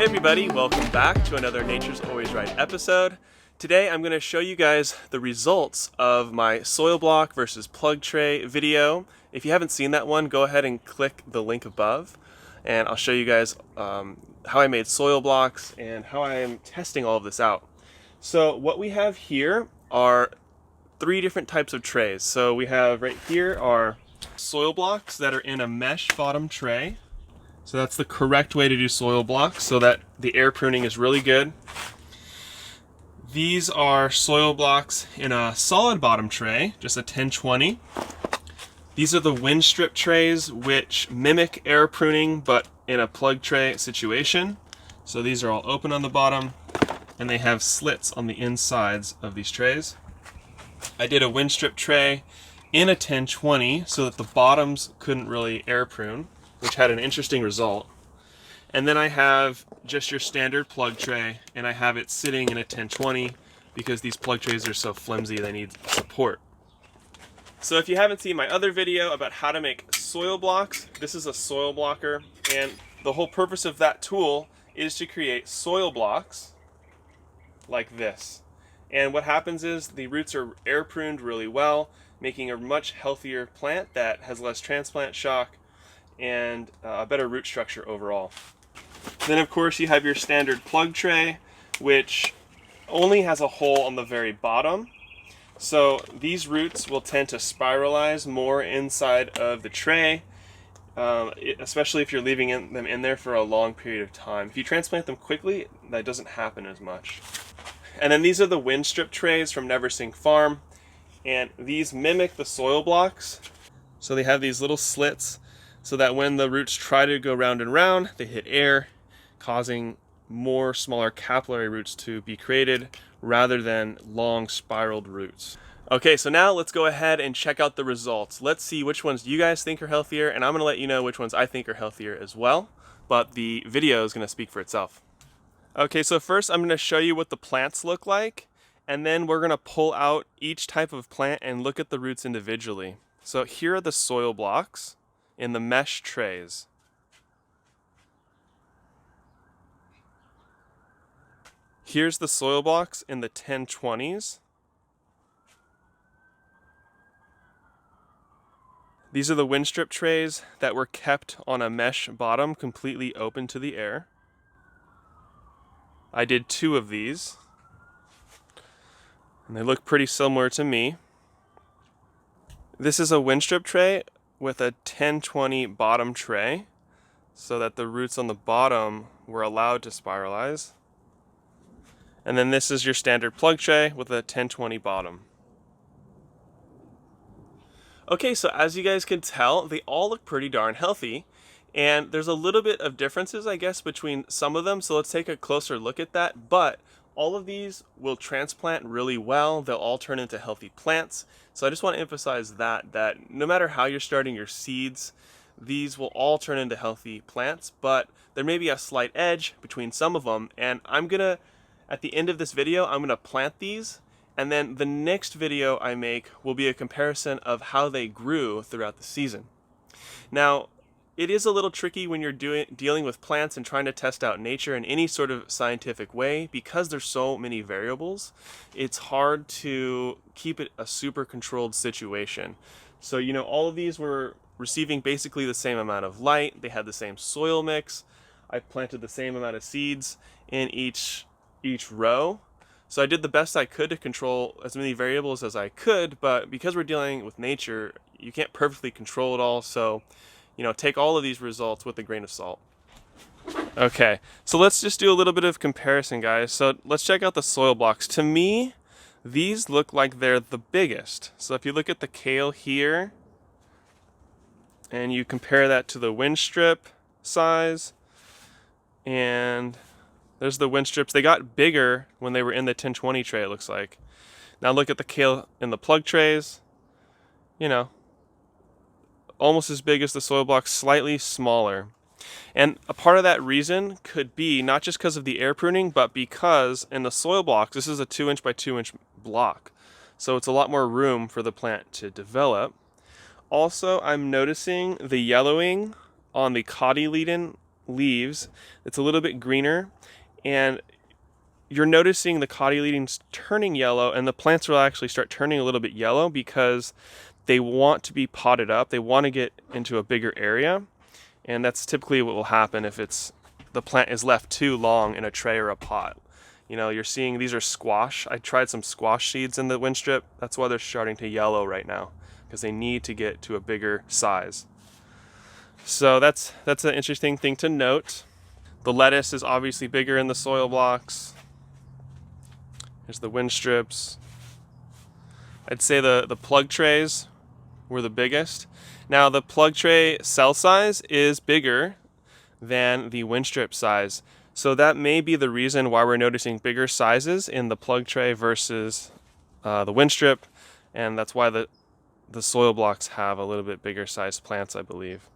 everybody, welcome back to another Nature's Always Right episode. Today I'm going to show you guys the results of my soil block versus plug tray video. If you haven't seen that one, go ahead and click the link above and I'll show you guys how I made soil blocks and how I am testing all of this out. So what we have here are three different types of trays. So we have right here are soil blocks that are in a mesh bottom tray. So that's the correct way to do soil blocks so that the air pruning is really good. These are soil blocks in a solid bottom tray, just a 10-20. These are the Winstrip trays, which mimic air pruning but in a plug tray situation. So these are all open on the bottom and they have slits on the insides of these trays. I did a Winstrip tray in a 10-20 so that the bottoms couldn't really air prune, which had an interesting result. And then I have just your standard plug tray, and I have it sitting in a 10-20 because these plug trays are so flimsy they need support. So if you haven't seen my other video about how to make soil blocks, this is a soil blocker, and the whole purpose of that tool is to create soil blocks like this. And what happens is the roots are air pruned really well, making a much healthier plant that has less transplant shock and a better root structure overall. Then of course you have your standard plug tray, which only has a hole on the very bottom. So these roots will tend to spiralize more inside of the tray, especially if you're leaving them in there for a long period of time. If you transplant them quickly, that doesn't happen as much. And then these are the Winstrip trays from Never Sink Farm, and these mimic the soil blocks. So they have these little slits so that when the roots try to go round and round, they hit air, causing more smaller capillary roots to be created rather than long spiraled roots. Okay, so now let's go ahead and check out the results. Let's see which ones you guys think are healthier, and I'm going to let you know which ones I think are healthier as well, but the video is going to speak for itself. Okay, so first I'm going to show you what the plants look like, and then we're going to pull out each type of plant and look at the roots individually. So here are the soil blocks in the mesh trays. Here's the soil blocks in the 10-20s. These are the Winstrip trays that were kept on a mesh bottom completely open to the air. I did 2 of these, and they look pretty similar to me. This is a Winstrip tray with a 10-20 bottom tray so that the roots on the bottom were allowed to spiralize. And then this is your standard plug tray with a 10-20 bottom. Okay, so as you guys can tell, they all look pretty darn healthy. And there's a little bit of differences, I guess, between some of them. So let's take a closer look at that. But all of these will transplant really well. They'll all turn into healthy plants. So I just want to emphasize that no matter how you're starting your seeds, these will all turn into healthy plants, but there may be a slight edge between some of them. And at the end of this video, I'm gonna plant these, and then the next video I make will be a comparison of how they grew throughout the season. Now, it is a little tricky when you're dealing with plants and trying to test out nature in any sort of scientific way because there's so many variables. It's hard to keep it a super controlled situation. So, all of these were receiving basically the same amount of light. They had the same soil mix. I planted the same amount of seeds in each row. So I did the best I could to control as many variables as I could, but because we're dealing with nature, you can't perfectly control it all. So take all of these results with a grain of salt. Okay, so let's just do a little bit of comparison, guys. So let's check out the soil blocks. To me, these look like they're the biggest. So if you look at the kale here, and you compare that to the Winstrip size, and there's the Winstrips. They got bigger when they were in the 10-20 tray, it looks like. Now look at the kale in the plug trays. Almost as big as the soil blocks, slightly smaller. And a part of that reason could be not just because of the air pruning, but because in the soil blocks, this is a 2-inch by 2-inch block. So it's a lot more room for the plant to develop. Also, I'm noticing the yellowing on the cotyledon leaves. It's a little bit greener, and you're noticing the cotyledons turning yellow, and the plants will actually start turning a little bit yellow because they want to be potted up. They want to get into a bigger area, and that's typically what will happen if the plant is left too long in a tray or a pot. You know, you're seeing these are squash. I tried some squash seeds in the Winstrip. That's why they're starting to yellow right now, because they need to get to a bigger size. So that's an interesting thing to note. The lettuce is obviously bigger in the soil blocks. Here's the Winstrips. I'd say the plug trays were the biggest. Now the plug tray cell size is bigger than the Winstrip size. So that may be the reason why we're noticing bigger sizes in the plug tray versus the Winstrip, and that's why the soil blocks have a little bit bigger sized plants, I believe.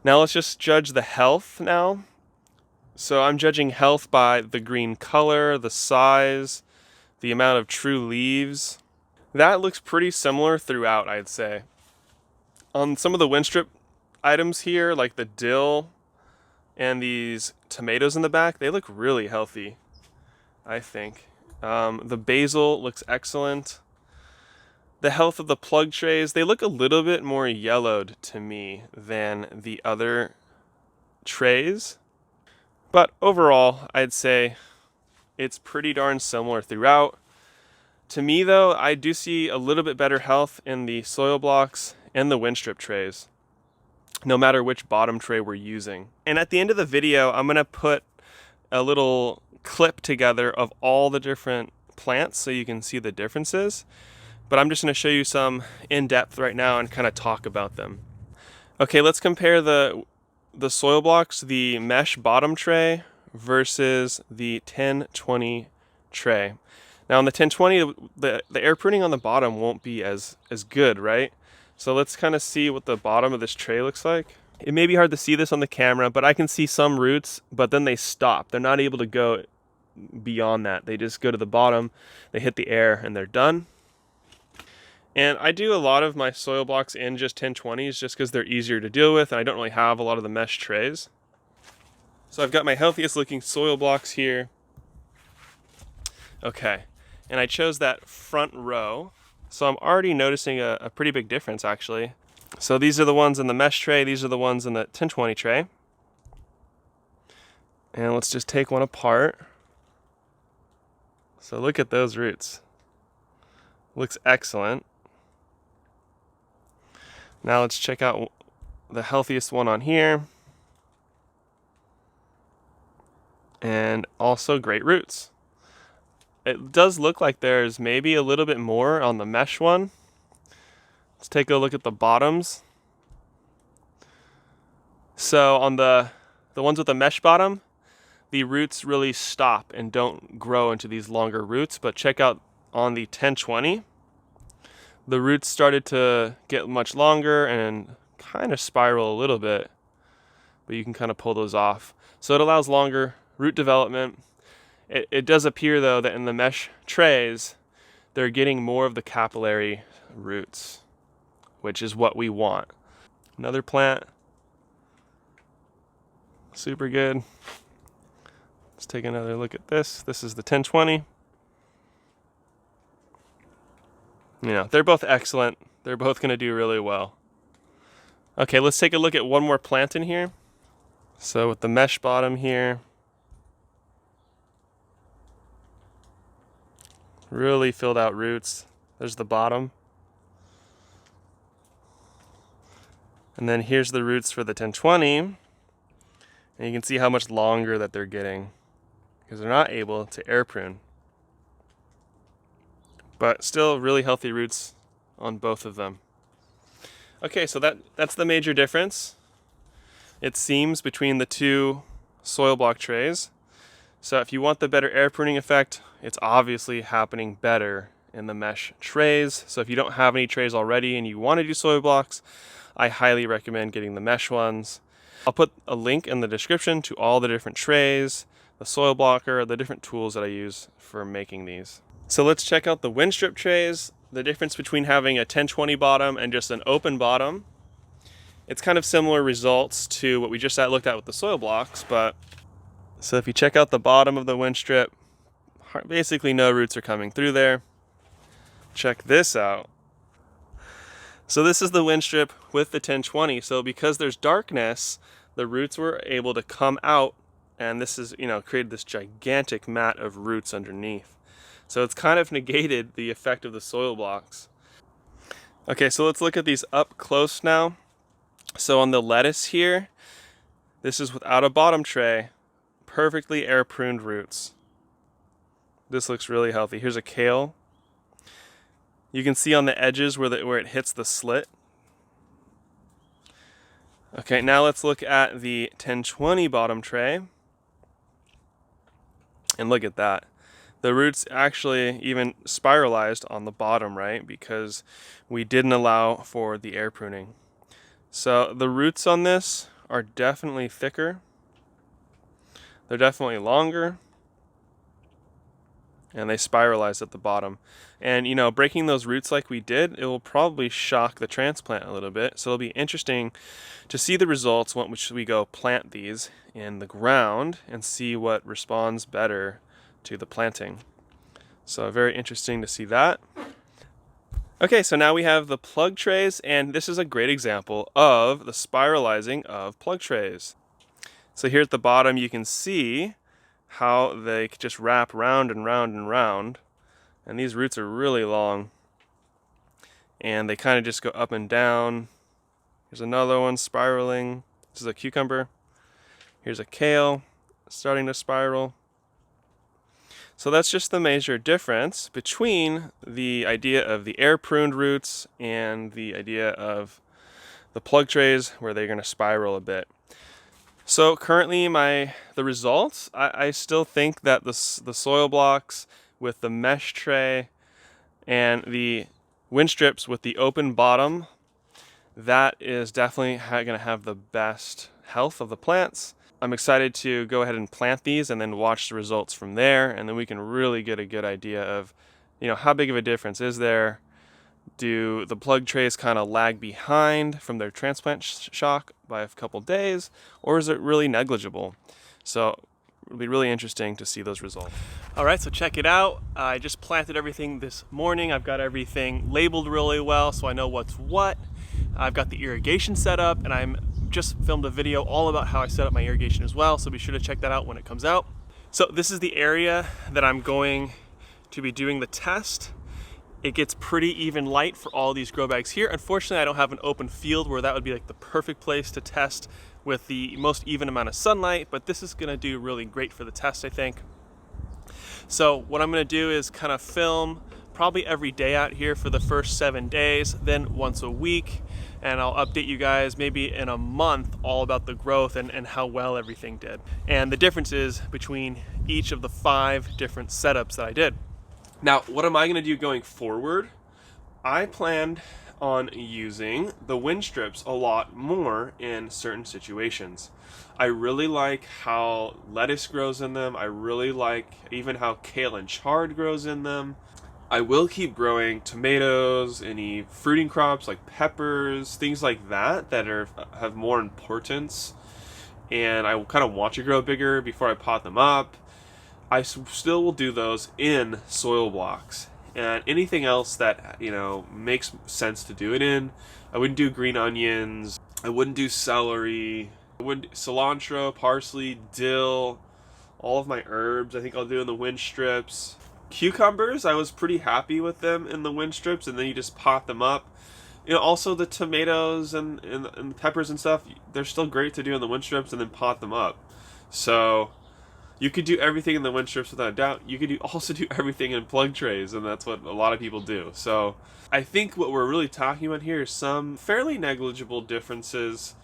Now let's just judge the health now. So I'm judging health by the green color, the size, the amount of true leaves. That looks pretty similar throughout, I'd say. On some of the Winstrip items here, like the dill and these tomatoes in the back, they look really healthy, I think. The basil looks excellent. The health of the plug trays, they look a little bit more yellowed to me than the other trays. But overall, I'd say it's pretty darn similar throughout. To me though, I do see a little bit better health in the soil blocks and the Winstrip trays, no matter which bottom tray we're using. And at the end of the video, I'm gonna put a little clip together of all the different plants so you can see the differences. But I'm just gonna show you some in depth right now and kind of talk about them. Okay, let's compare the soil blocks, the mesh bottom tray versus the 1020 tray. Now on the 1020, the air pruning on the bottom won't be as good, right? So let's kind of see what the bottom of this tray looks like. It may be hard to see this on the camera, but I can see some roots, but then they stop. They're not able to go beyond that. They just go to the bottom, they hit the air, and they're done. And I do a lot of my soil blocks in just 1020s just because they're easier to deal with, and I don't really have a lot of the mesh trays. So I've got my healthiest looking soil blocks here. Okay, and I chose that front row. So I'm already noticing a pretty big difference actually. So these are the ones in the mesh tray, these are the ones in the 1020 tray. And let's just take one apart. So look at those roots. Looks excellent. Now let's check out the healthiest one on here. And also great roots. It does look like there's maybe a little bit more on the mesh one. Let's take a look at the bottoms. So on the ones with the mesh bottom, the roots really stop and don't grow into these longer roots. But check out on the 1020, the roots started to get much longer and kind of spiral a little bit, but you can kind of pull those off. So it allows longer root development. It does appear though that in the mesh trays, they're getting more of the capillary roots, which is what we want. Another plant, super good. Let's take another look at this. This is the 1020. You know, they're both excellent. They're both gonna do really well. Okay, let's take a look at one more plant in here. So with the mesh bottom here, really filled out roots. There's the bottom. And then here's the roots for the 1020. And you can see how much longer that they're getting because they're not able to air prune. But still really healthy roots on both of them. Okay, so that's the major difference, it seems, between the two soil block trays. So if you want the better air pruning effect, it's obviously happening better in the mesh trays. So if you don't have any trays already and you want to do soil blocks, I highly recommend getting the mesh ones. I'll put a link in the description to all the different trays, the soil blocker, the different tools that I use for making these. So let's check out the Winstrip trays. The difference between having a 1020 bottom and just an open bottom It's kind of similar results to what we just looked at with the soil blocks, but so if you check out the bottom of the Winstrip, basically no roots are coming through there. Check this out. So this is the Winstrip with the 1020. So because there's darkness, the roots were able to come out, and this is, created this gigantic mat of roots underneath. So it's kind of negated the effect of the soil blocks. Okay, so let's look at these up close now. So on the lettuce here, this is without a bottom tray, perfectly air pruned roots. This looks really healthy. Here's a kale. You can see on the edges where it hits the slit. Okay, now let's look at the 1020 bottom tray. And look at that. The roots actually even spiralized on the bottom, right? Because we didn't allow for the air pruning. So the roots on this are definitely thicker. They're definitely longer. And they spiralized at the bottom. And breaking those roots like we did, it will probably shock the transplant a little bit. So it'll be interesting to see the results once we go plant these in the ground and see what responds better to the planting. So very interesting to see that. Okay, so now we have the plug trays, and this is a great example of the spiralizing of plug trays. So here at the bottom you can see how they just wrap round and round and round, and these roots are really long, and they kind of just go up and down. Here's another one spiraling. This is a cucumber. Here's a kale starting to spiral. So that's just the major difference between the idea of the air pruned roots and the idea of the plug trays where they're going to spiral a bit. So currently the results, I still think that the soil blocks with the mesh tray and the Winstrips with the open bottom, that is definitely going to have the best health of the plants. I'm excited to go ahead and plant these and then watch the results from there, and then we can really get a good idea of how big of a difference is there. Do the plug trays kind of lag behind from their transplant shock by a couple days, or is it really negligible? So it'll be really interesting to see those results. All right, so check it out. I just planted everything this morning. I've got everything labeled really well so I know what's what. I've got the irrigation set up, and I'm just filmed a video all about how I set up my irrigation as well, so be sure to check that out when it comes out. So this is the area that I'm going to be doing the test. It gets pretty even light for all these grow bags here. Unfortunately, I don't have an open field where that would be like the perfect place to test with the most even amount of sunlight, but this is gonna do really great for the test, I think. So what I'm gonna do is kind of film probably every day out here for the first 7 days, then once a week, and I'll update you guys maybe in a month all about the growth and how well everything did. And the differences between each of the 5 different setups that I did. Now, what am I gonna do going forward? I planned on using the Winstrips a lot more in certain situations. I really like how lettuce grows in them. I really like even how kale and chard grows in them. I will keep growing tomatoes, any fruiting crops like peppers, things like that have more importance, and I will kind of want to grow bigger before I pot them up. I still will do those in soil blocks, and anything else that makes sense to do it in. I wouldn't do green onions. I wouldn't do celery. I wouldn't cilantro, parsley, dill, all of my herbs. I think I'll do in the Winstrips. Cucumbers, I was pretty happy with them in the Winstrips, and then you just pot them up. Also the tomatoes and the peppers and stuff, they're still great to do in the Winstrips and then pot them up. So you could do everything in the Winstrips without a doubt. You could also do everything in plug trays, and that's what a lot of people do. So I think what we're really talking about here is some fairly negligible differences.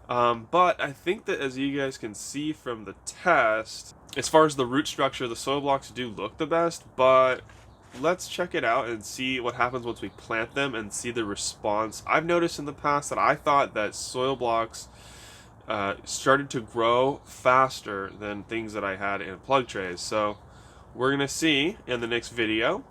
But I think that, as you guys can see from the test, as far as the root structure, the soil blocks do look the best, but let's check it out and see what happens once we plant them and see the response. I've noticed in the past that I thought that soil blocks started to grow faster than things that I had in plug trays. So we're going to see in the next video